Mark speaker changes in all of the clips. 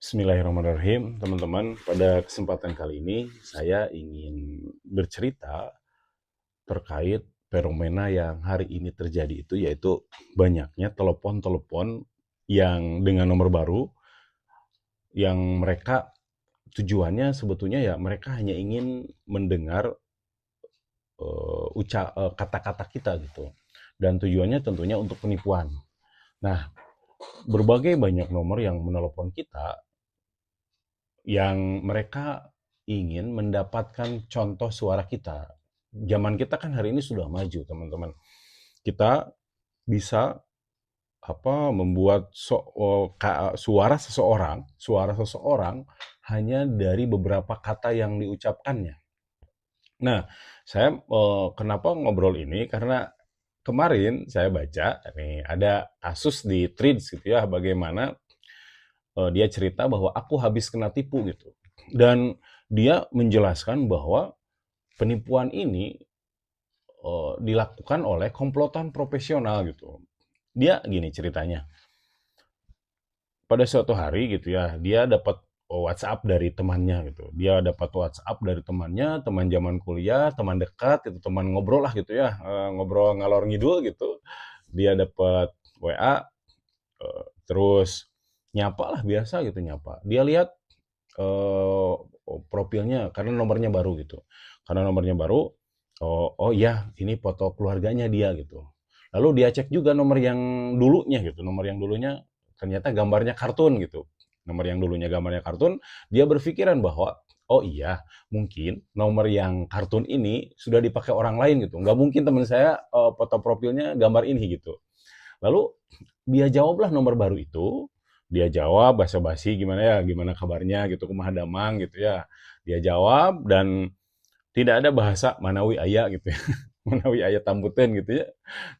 Speaker 1: Bismillahirrahmanirrahim, teman-teman. Pada kesempatan kali ini, saya ingin bercerita terkait fenomena yang hari ini terjadi itu, yaitu banyaknya telepon-telepon yang dengan nomor baru, yang mereka tujuannya sebetulnya ya mereka hanya ingin mendengar kata-kata kita gitu. Dan tujuannya tentunya untuk penipuan. Nah, berbagai banyak nomor yang menelepon kita yang mereka ingin mendapatkan contoh suara kita. Zaman kita kan hari ini sudah maju, teman-teman. Kita bisa membuat suara seseorang hanya dari beberapa kata yang diucapkannya. Nah, saya kenapa ngobrol ini karena kemarin saya baca nih ada kasus di Threads gitu ya, bagaimana dia cerita bahwa aku habis kena tipu gitu. Dan dia menjelaskan bahwa penipuan ini dilakukan oleh komplotan profesional gitu. Dia gini ceritanya. Pada suatu hari gitu ya, dia dapat WhatsApp dari temannya gitu. Dia dapat WhatsApp dari temannya, teman zaman kuliah, teman dekat gitu, teman ngobrol lah gitu ya, ngobrol ngalor ngidul gitu. Dia dapat WA, terus nyapa lah biasa gitu nyapa. Dia lihat profilnya karena nomornya baru gitu. Karena nomornya baru, oh iya ini foto keluarganya dia gitu. Lalu dia cek juga nomor yang dulunya gitu, nomor yang dulunya ternyata gambarnya kartun gitu. Nomor yang dulunya gambarnya kartun, dia berpikiran bahwa oh iya, mungkin nomor yang kartun ini sudah dipakai orang lain gitu. Nggak mungkin teman saya foto profilnya gambar ini gitu. Lalu dia jawablah nomor baru itu, dia jawab basa-basi gimana ya, gimana kabarnya gitu, kumaha damang gitu ya. Dia jawab dan tidak ada bahasa manawi aya gitu ya. Manawi aya tambuteun gitu ya.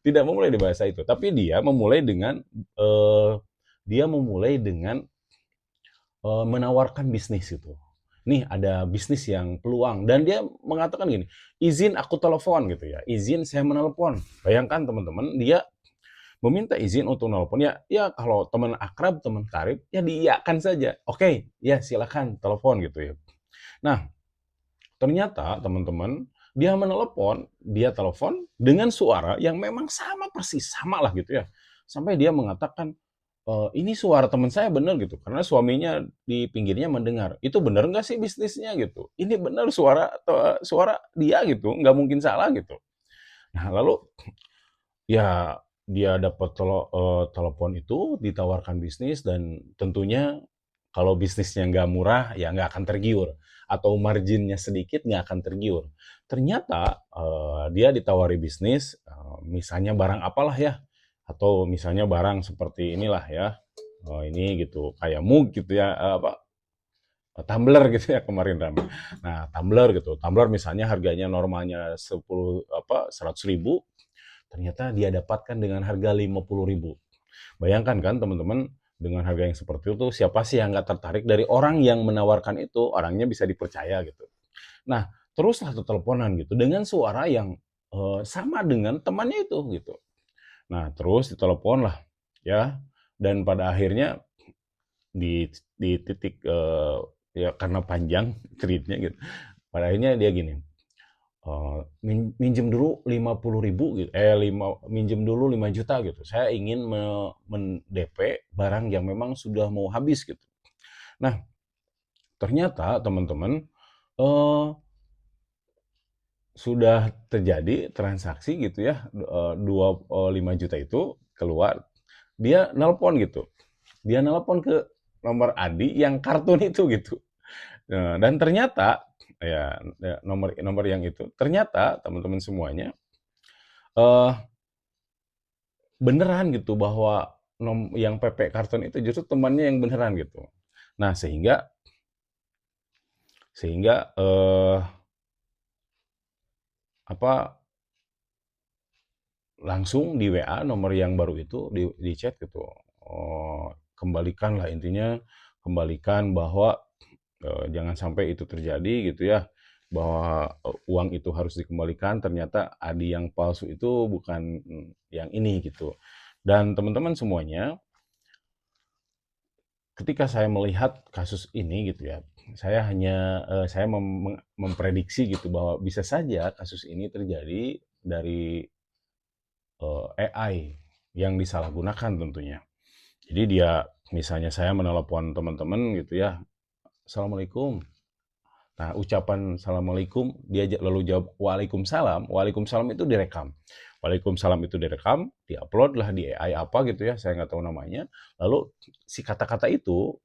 Speaker 1: Tidak memulai di bahasa itu, tapi eh, dia memulai dengan menawarkan bisnis gitu. Nih ada bisnis yang peluang dan dia mengatakan gini, izin aku telepon gitu ya, izin saya menelepon. Bayangkan teman-teman, dia meminta izin untuk nelpon ya, ya kalau teman akrab, teman karib ya diiyakan saja. Oke, ya silakan telepon gitu ya. Nah, ternyata teman-teman dia menelepon, dia telepon dengan suara yang memang sama persis, sama lah gitu ya. Sampai dia mengatakan, ini suara teman saya benar gitu, karena suaminya di pinggirnya mendengar. Itu benar nggak sih bisnisnya gitu? Ini benar suara atau suara dia gitu, nggak mungkin salah gitu. Nah lalu ya, dia dapat telepon itu, ditawarkan bisnis dan tentunya kalau bisnisnya nggak murah, ya nggak akan tergiur. Atau marginnya sedikit, nggak akan tergiur. Ternyata dia ditawari bisnis, misalnya barang apalah ya, atau misalnya barang seperti inilah ya, ini gitu, kayak mug gitu ya, tumbler gitu ya kemarin ramai. Nah, tumbler gitu, tumbler misalnya harganya normalnya 100.000, ternyata dia dapatkan dengan harga 50.000. Bayangkan kan teman-teman, dengan harga yang seperti itu, siapa sih yang nggak tertarik dari orang yang menawarkan itu, orangnya bisa dipercaya gitu. Nah, teruslah tuh teleponan gitu, dengan suara yang sama dengan temannya itu gitu. Nah, terus ditelepon lah ya, dan pada akhirnya di titik ya karena panjang ceritanya gitu. Pada akhirnya dia gini, minjem dulu 50.000 gitu, minjem dulu 5 juta gitu. Saya ingin men-DP barang yang memang sudah mau habis gitu. Nah, ternyata teman-teman eh, sudah terjadi transaksi gitu ya, 5 juta itu keluar, dia nelpon gitu. Dia nelpon ke nomor Adi yang kartun itu gitu. Dan ternyata ya, nomor nomor yang itu ternyata teman-teman semuanya eh beneran gitu bahwa yang PP kartun itu justru temannya yang beneran gitu. Nah, sehingga sehingga apa langsung di WA nomor yang baru itu di chat gitu. Kembalikan lah intinya, kembalikan bahwa jangan sampai itu terjadi gitu ya, bahwa uang itu harus dikembalikan, ternyata Adi yang palsu itu bukan yang ini gitu. Dan teman-teman semuanya, ketika saya melihat kasus ini gitu ya, saya hanya, saya memprediksi gitu bahwa bisa saja kasus ini terjadi dari, AI yang disalahgunakan tentunya. Jadi dia misalnya saya menelepon teman-teman gitu ya, "Assalamualaikum." Nah, ucapan "Assalamualaikum" dia lalu jawab "Waalaikumsalam", "Waalaikumsalam" itu direkam. "Waalaikumsalam" itu direkam, di-upload lah di AI apa gitu ya, saya nggak tahu namanya. Lalu si kata-kata itu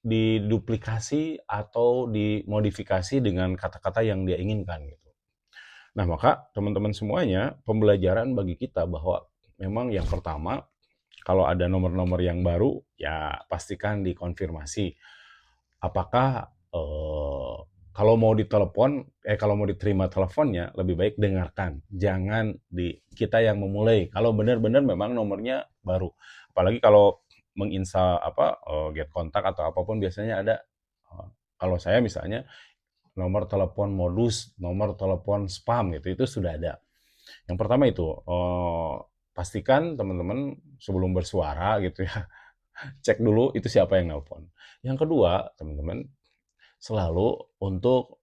Speaker 1: diduplikasi atau dimodifikasi dengan kata-kata yang dia inginkan gitu. Nah, maka teman-teman semuanya, pembelajaran bagi kita bahwa memang yang pertama, kalau ada nomor-nomor yang baru, ya pastikan dikonfirmasi. Apakah, kalau mau ditelepon kalau mau diterima teleponnya, lebih baik dengarkan, jangan kita yang memulai. Kalau benar-benar memang nomornya baru. Apalagi kalau get kontak atau apapun biasanya ada, kalau saya misalnya nomor telepon modus, nomor telepon spam gitu, itu sudah ada. Yang pertama itu, pastikan teman-teman sebelum bersuara gitu ya, cek dulu itu siapa yang nelpon. Yang kedua, teman-teman selalu untuk,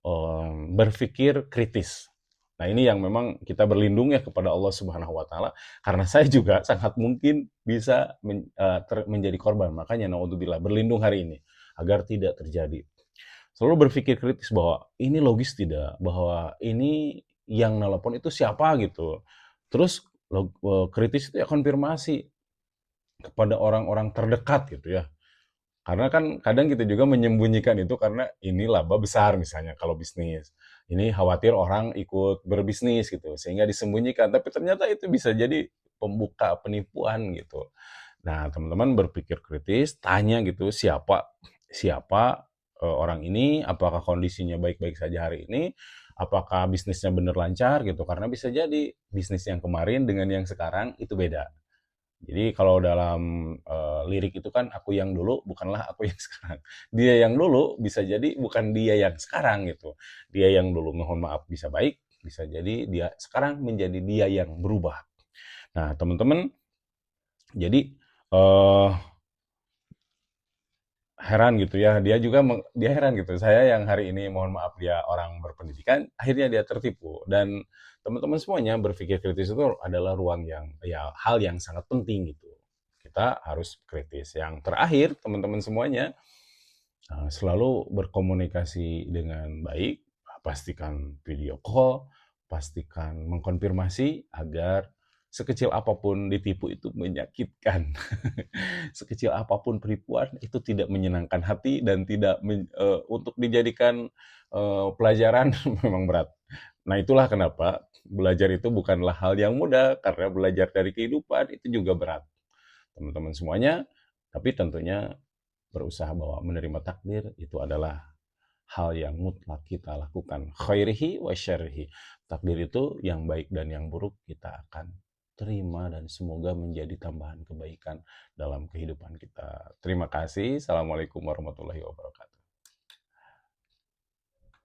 Speaker 1: berpikir kritis. Nah, ini yang memang kita berlindung ya kepada Allah Subhanahu wa taala, karena saya juga sangat mungkin bisa menjadi korban. Makanya naudzubillah, berlindung hari ini agar tidak terjadi. Selalu berpikir kritis bahwa ini logis tidak, bahwa ini yang nelpon itu siapa gitu. Terus kritis itu ya konfirmasi kepada orang-orang terdekat gitu ya. Karena kan kadang kita juga menyembunyikan itu karena ini laba besar misalnya kalau bisnis. Ini khawatir orang ikut berbisnis gitu, sehingga disembunyikan. Tapi ternyata itu bisa jadi pembuka penipuan gitu. Nah, teman-teman berpikir kritis, tanya gitu siapa siapa orang ini, apakah kondisinya baik-baik saja hari ini, apakah bisnisnya benar lancar gitu. Karena bisa jadi bisnis yang kemarin dengan yang sekarang itu beda. Jadi kalau dalam, lirik itu kan, "Aku yang dulu bukanlah aku yang sekarang." Dia yang dulu bisa jadi bukan dia yang sekarang gitu. Dia yang dulu mohon maaf bisa baik, bisa jadi dia sekarang menjadi dia yang berubah. Nah teman-teman, jadi, eee, heran gitu ya, dia heran gitu, saya yang hari ini mohon maaf dia orang berpendidikan, akhirnya dia tertipu. Dan teman-teman semuanya berpikir kritis itu adalah ruang yang ya hal yang sangat penting gitu. Kita harus kritis. Yang terakhir teman-teman semuanya, selalu berkomunikasi dengan baik, pastikan video call, pastikan mengkonfirmasi agar sekecil apapun ditipu itu menyakitkan. Sekecil apapun penipuan itu tidak menyenangkan hati dan tidak untuk dijadikan, pelajaran memang berat. Nah, itulah kenapa belajar itu bukanlah hal yang mudah, karena belajar dari kehidupan itu juga berat, teman-teman semuanya. Tapi tentunya berusaha bahwa menerima takdir itu adalah hal yang mutlak kita lakukan. Khairihi wa syarrihi. Takdir itu yang baik dan yang buruk kita akan terima dan semoga menjadi tambahan kebaikan dalam kehidupan kita. Terima kasih. Assalamualaikum warahmatullahi wabarakatuh.